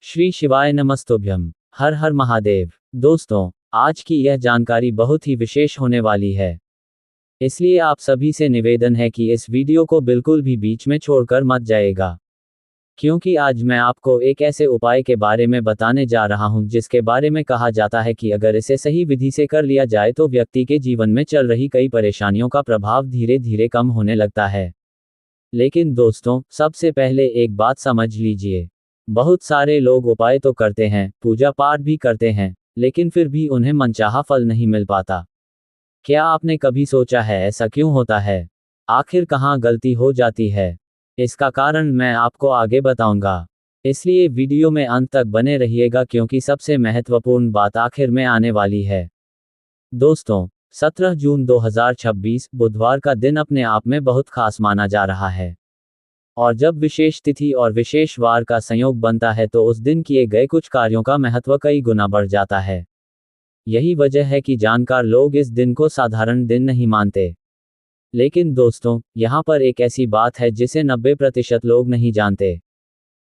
श्री शिवाय नमस्तुभ्यम। हर हर महादेव। दोस्तों, आज की यह जानकारी बहुत ही विशेष होने वाली है, इसलिए आप सभी से निवेदन है कि इस वीडियो को बिल्कुल भी बीच में छोड़कर मत जाइएगा, क्योंकि आज मैं आपको एक ऐसे उपाय के बारे में बताने जा रहा हूं जिसके बारे में कहा जाता है कि अगर इसे सही विधि से कर लिया जाए तो व्यक्ति के जीवन में चल रही कई परेशानियों का प्रभाव धीरे धीरे कम होने लगता है। लेकिन दोस्तों, सबसे पहले एक बात समझ लीजिए, बहुत सारे लोग उपाय तो करते हैं, पूजा पाठ भी करते हैं, लेकिन फिर भी उन्हें मनचाहा फल नहीं मिल पाता। क्या आपने कभी सोचा है ऐसा क्यों होता है? आखिर कहाँ गलती हो जाती है? इसका कारण मैं आपको आगे बताऊंगा, इसलिए वीडियो में अंत तक बने रहिएगा, क्योंकि सबसे महत्वपूर्ण बात आखिर में आने वाली है। दोस्तों, 17 जून 2026 बुधवार का दिन अपने आप में बहुत खास माना जा रहा है, और जब विशेष तिथि और विशेष वार का संयोग बनता है तो उस दिन किए गए कुछ कार्यों का महत्व कई गुना बढ़ जाता है। यही वजह है कि जानकार लोग इस दिन को साधारण दिन नहीं मानते। लेकिन दोस्तों, यहाँ पर एक ऐसी बात है जिसे 90% लोग नहीं जानते,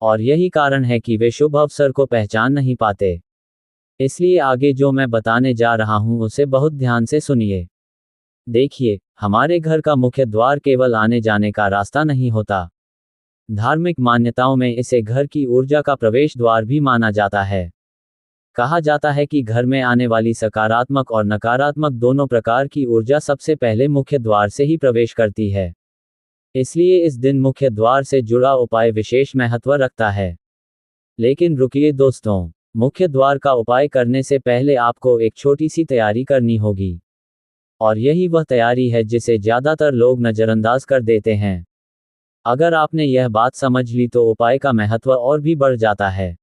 और यही कारण है कि वे शुभ अवसर को पहचान नहीं पाते। इसलिए आगे जो मैं बताने जा रहा हूँ उसे बहुत ध्यान से सुनिए। देखिए, हमारे घर का मुख्य द्वार केवल आने जाने का रास्ता नहीं होता। धार्मिक मान्यताओं में इसे घर की ऊर्जा का प्रवेश द्वार भी माना जाता है। कहा जाता है कि घर में आने वाली सकारात्मक और नकारात्मक दोनों प्रकार की ऊर्जा सबसे पहले मुख्य द्वार से ही प्रवेश करती है। इसलिए इस दिन मुख्य द्वार से जुड़ा उपाय विशेष महत्व रखता है। लेकिन रुकिए दोस्तों, मुख्य द्वार का उपाय करने से पहले आपको एक छोटी सी तैयारी करनी होगी, और यही वह तैयारी है जिसे ज्यादातर लोग नजरअंदाज कर देते हैं। अगर आपने यह बात समझ ली तो उपाय का महत्व और भी बढ़ जाता है।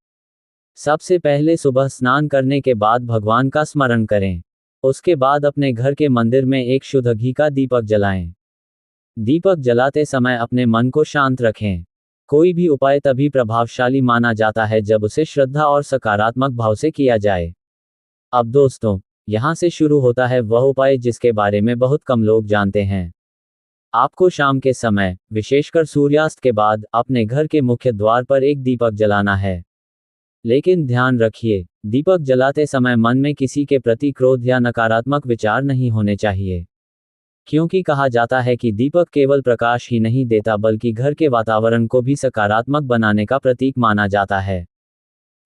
सबसे पहले सुबह स्नान करने के बाद भगवान का स्मरण करें। उसके बाद अपने घर के मंदिर में एक शुद्ध घी का दीपक जलाएं। दीपक जलाते समय अपने मन को शांत रखें। कोई भी उपाय तभी प्रभावशाली माना जाता है जब उसे श्रद्धा और सकारात्मक भाव से किया जाए। अब दोस्तों, यहाँ से शुरू होता है वह उपाय जिसके बारे में बहुत कम लोग जानते हैं। आपको शाम के समय, विशेषकर सूर्यास्त के बाद, अपने घर के मुख्य द्वार पर एक दीपक जलाना है। लेकिन ध्यान रखिए, दीपक जलाते समय मन में किसी के प्रति क्रोध या नकारात्मक विचार नहीं होने चाहिए, क्योंकि कहा जाता है कि दीपक केवल प्रकाश ही नहीं देता बल्कि घर के वातावरण को भी सकारात्मक बनाने का प्रतीक माना जाता है।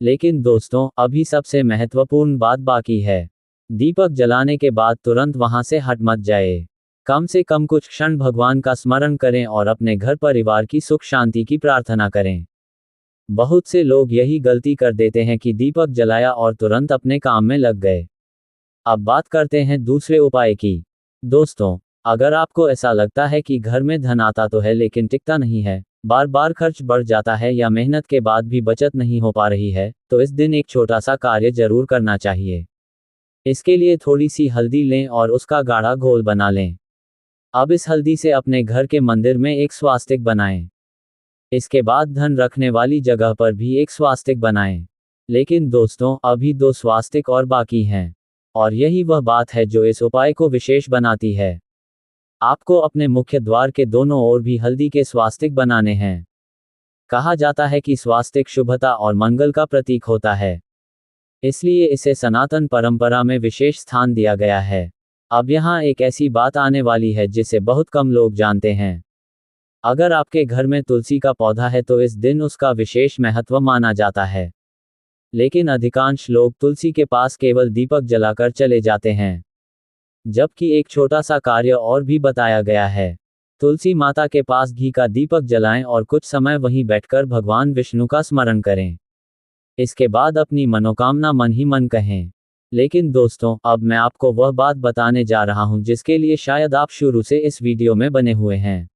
लेकिन दोस्तों, अभी सबसे महत्वपूर्ण बात बाकी है। दीपक जलाने के बाद तुरंत वहां से हट मत जाए। कम से कम कुछ क्षण भगवान का स्मरण करें और अपने घर परिवार की सुख शांति की प्रार्थना करें। बहुत से लोग यही गलती कर देते हैं कि दीपक जलाया और तुरंत अपने काम में लग गए। अब बात करते हैं दूसरे उपाय की। दोस्तों, अगर आपको ऐसा लगता है कि घर में धन आता तो है लेकिन टिकता नहीं है, बार बार खर्च बढ़ जाता है, या मेहनत के बाद भी बचत नहीं हो पा रही है, तो इस दिन एक छोटा सा कार्य जरूर करना चाहिए। इसके लिए थोड़ी सी हल्दी लें और उसका गाढ़ा घोल बना लें। अब इस हल्दी से अपने घर के मंदिर में एक स्वास्तिक बनाएं। इसके बाद धन रखने वाली जगह पर भी एक स्वास्तिक बनाएं। लेकिन दोस्तों, अभी 2 स्वास्तिक और बाकी हैं, और यही वह बात है जो इस उपाय को विशेष बनाती है। आपको अपने मुख्य द्वार के दोनों ओर भी हल्दी के स्वास्तिक बनाने हैं। कहा जाता है कि स्वास्तिक शुभता और मंगल का प्रतीक होता है, इसलिए इसे सनातन परंपरा में विशेष स्थान दिया गया है। अब यहाँ एक ऐसी बात आने वाली है जिसे बहुत कम लोग जानते हैं। अगर आपके घर में तुलसी का पौधा है तो इस दिन उसका विशेष महत्व माना जाता है। लेकिन अधिकांश लोग तुलसी के पास केवल दीपक जलाकर चले जाते हैं, जबकि एक छोटा सा कार्य और भी बताया गया है। तुलसी माता के पास घी का दीपक जलाएं और कुछ समय वहीं बैठकर भगवान विष्णु का स्मरण करें। इसके बाद अपनी मनोकामना मन ही मन कहें। लेकिन दोस्तों, अब मैं आपको वह बात बताने जा रहा हूं जिसके लिए शायद आप शुरू से इस वीडियो में बने हुए हैं।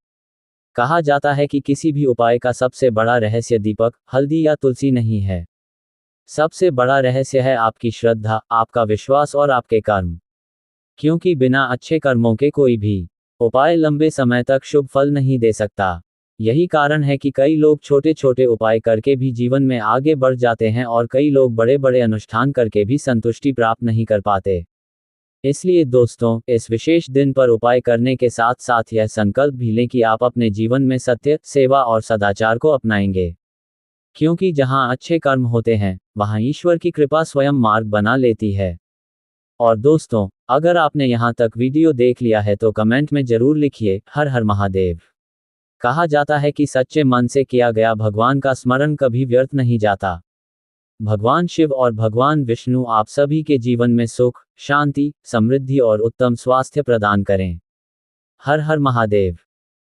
कहा जाता है कि किसी भी उपाय का सबसे बड़ा रहस्य दीपक, हल्दी या तुलसी नहीं है। सबसे बड़ा रहस्य है आपकी श्रद्धा, आपका विश्वास और आपके कर्म। क्योंकि बिना अच्छे कर्मों के कोई भी उपाय लंबे समय तक शुभ फल नहीं दे सकता। यही कारण है कि कई लोग छोटे छोटे उपाय करके भी जीवन में आगे बढ़ जाते हैं, और कई लोग बड़े बड़े अनुष्ठान करके भी संतुष्टि प्राप्त नहीं कर पाते। इसलिए दोस्तों, इस विशेष दिन पर उपाय करने के साथ साथ यह संकल्प भी लें कि आप अपने जीवन में सत्य, सेवा और सदाचार को अपनाएंगे। क्योंकि जहां अच्छे कर्म होते हैं वहां ईश्वर की कृपा स्वयं मार्ग बना लेती है। और दोस्तों, अगर आपने यहां तक वीडियो देख लिया है तो कमेंट में जरूर लिखिए हर हर महादेव। कहा जाता है कि सच्चे मन से किया गया भगवान का स्मरण कभी व्यर्थ नहीं जाता। भगवान शिव और भगवान विष्णु आप सभी के जीवन में सुख, शांति, समृद्धि और उत्तम स्वास्थ्य प्रदान करें। हर हर महादेव।